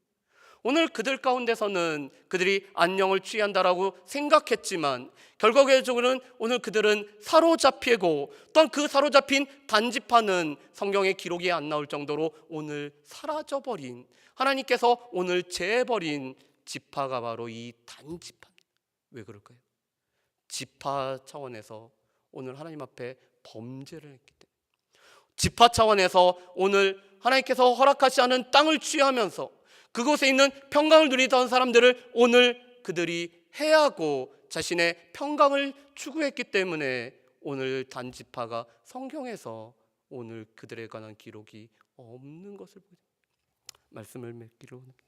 오늘 그들 가운데서는 그들이 안녕을 취한다라고 생각했지만 결과적으로는 오늘 그들은 사로잡히고 또한 그 사로잡힌 단지파는 성경에 기록이 안 나올 정도로 오늘 사라져버린, 하나님께서 오늘 제해버린 지파가 바로 이 단지파입니다. 왜 그럴까요? 지파 차원에서 오늘 하나님 앞에 범죄를 했기 때문에, 지파 차원에서 오늘 하나님께서 허락하지 않은 땅을 취하면서 그곳에 있는 평강을 누리던 사람들을 오늘 그들이 해하고 자신의 평강을 추구했기 때문에 오늘 단지파가 성경에서 오늘 그들에 관한 기록이 없는 것을 보죠. 말씀을 맺기로 합니다.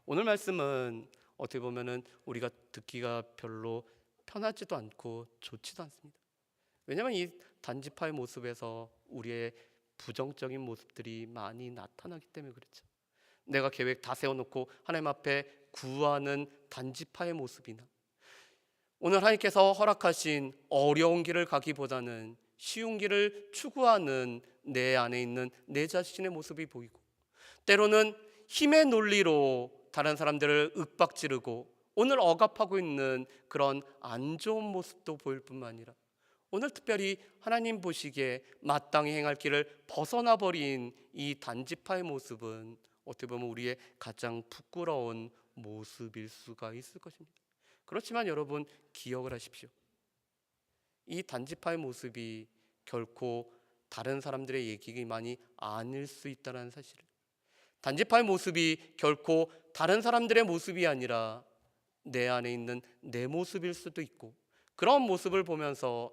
오늘 말씀은 어떻게 보면은 우리가 듣기가 별로 편하지도 않고 좋지도 않습니다. 왜냐하면 이 단지파의 모습에서 우리의 부정적인 모습들이 많이 나타나기 때문에 그렇죠. 내가 계획 다 세워놓고 하나님 앞에 구하는 단지파의 모습이나 오늘 하나님께서 허락하신 어려운 길을 가기보다는 쉬운 길을 추구하는 내 안에 있는 내 자신의 모습이 보이고, 때로는 힘의 논리로 다른 사람들을 윽박지르고 오늘 억압하고 있는 그런 안 좋은 모습도 보일 뿐만 아니라 오늘 특별히 하나님 보시기에 마땅히 행할 길을 벗어나 버린 이 단지파의 모습은 어떻게 보면 우리의 가장 부끄러운 모습일 수가 있을 것입니다. 그렇지만 여러분 기억을 하십시오. 이 단지파의 모습이 결코 다른 사람들의 얘기만이 아닐 수 있다는 사실을, 단지파의 모습이 결코 다른 사람들의 모습이 아니라 내 안에 있는 내 모습일 수도 있고, 그런 모습을 보면서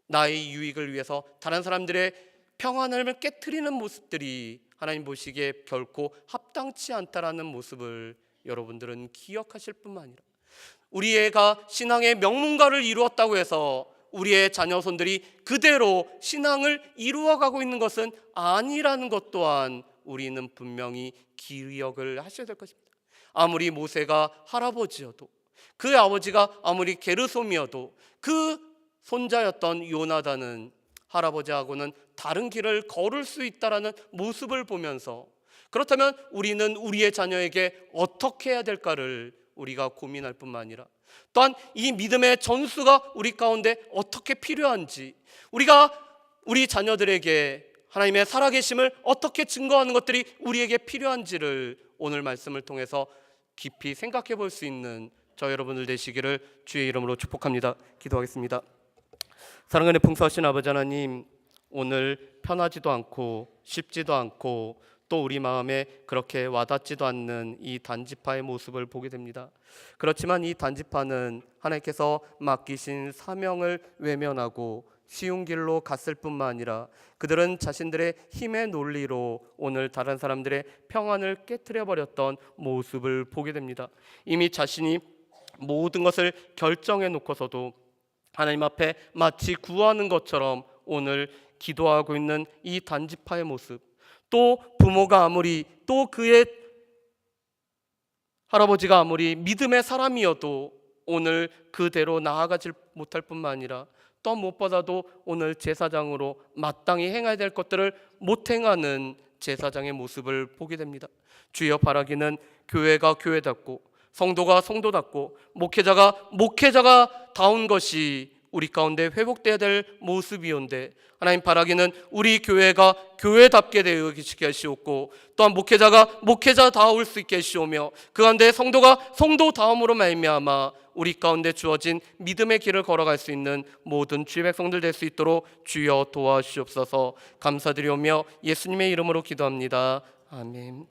나의 유익을 위해서 다른 사람들의 평안을 깨트리는 모습들이 하나님 보시기에 결코 합당치 않다라는 모습을 여러분들은 기억하실 뿐만 아니라 우리 애가 신앙의 명문가를 이루었다고 해서 우리의 자녀손들이 그대로 신앙을 이루어가고 있는 것은 아니라는 것 또한 우리는 분명히 기억을 하셔야 될 것입니다. 아무리 모세가 할아버지여도, 그의 아버지가 아무리 게르솜이어도 그 손자였던 요나단은 할아버지하고는 다른 길을 걸을 수 있다라는 모습을 보면서, 그렇다면 우리는 우리의 자녀에게 어떻게 해야 될까를 우리가 고민할 뿐만 아니라, 또한 이 믿음의 전수가 우리 가운데 어떻게 필요한지, 우리가 우리 자녀들에게 하나님의 살아계심을 어떻게 증거하는 것들이 우리에게 필요한지를 오늘 말씀을 통해서 깊이 생각해 볼 수 있는 저 여러분들 되시기를 주의 이름으로 축복합니다. 기도하겠습니다. 사랑하는 풍성하신 아버지 하나님, 오늘 편하지도 않고 쉽지도 않고 또 우리 마음에 그렇게 와닿지도 않는 이 단지파의 모습을 보게 됩니다. 그렇지만 이 단지파는 하나님께서 맡기신 사명을 외면하고 쉬운 길로 갔을 뿐만 아니라 그들은 자신들의 힘의 논리로 오늘 다른 사람들의 평안을 깨트려 버렸던 모습을 보게 됩니다. 이미 자신이 모든 것을 결정해 놓고서도 하나님 앞에 마치 구하는 것처럼 오늘 기도하고 있는 이 단지파의 모습, 또 부모가 아무리, 또 그의 할아버지가 아무리 믿음의 사람이어도 오늘 그대로 나아가지 못할 뿐만 아니라 또 무엇보다도 오늘 제사장으로 마땅히 행해야 될 것들을 못 행하는 제사장의 모습을 보게 됩니다. 주여, 바라기는 교회가 교회답고 성도가 성도답고 목회자가 목회자다운 것이 우리 가운데 회복되어야 될 모습이온데, 하나님 바라기는 우리 교회가 교회답게 되게 하시옵고 또한 목회자가 목회자다울 수 있게 하시오며 그 가운데 성도가 성도다움으로 말미암아 우리 가운데 주어진 믿음의 길을 걸어갈 수 있는 모든 주의 백성들 될 수 있도록 주여 도와주시옵소서. 감사드리오며 예수님의 이름으로 기도합니다. 아멘.